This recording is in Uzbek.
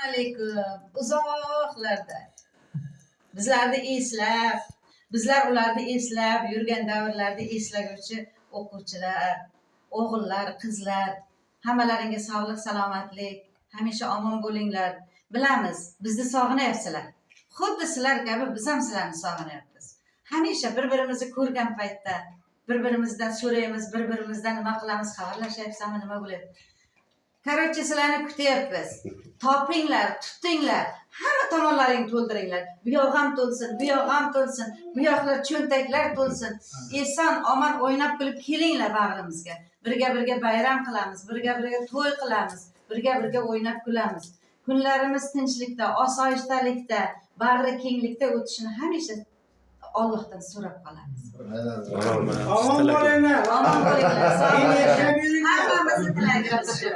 alaykum. Uzoqlarda. Bizlar ularni eslab, yurgan davrlarda eslaguvchi o'quvchilar, o'g'illar, qizlar, hammalaringa sog'lik, salomatlik, hamisha omon bo'linglar. Bilamiz, bizni sog'inyapsizlar. Xuddi sizlar kabi biz ham sizlarni sog'inyapmiz. Hamisha bir-birimizni ko'rgan paytda bir-birimizdan so'raymiz, bir-birimizdan nima qilamiz, xabarlashyapsizmi, nima bo'lyapti. Короче, sizlarni kutyapmiz. Topinglar, tutinglar, hamma tomonlaringni to'ldiringlar. Bu yoq ham to'lsin, bu yoq ham to'lsin, bu yoqlar cho'ntaklar to'lsin. Eson, omon o'ynab kulib kelinglar bag'rimizga. Birga bayram qilamiz, birga to'y qilamiz, birga o'ynab kulamiz. Kunlarimiz tinchlikda, osoyishtalikda, bag'ri kenglikda o'tishini hamisha Allohdan so'rab qolamiz. Omon bo'linglar. Omon bo'linglar. Hammamizni tilagimiz shu.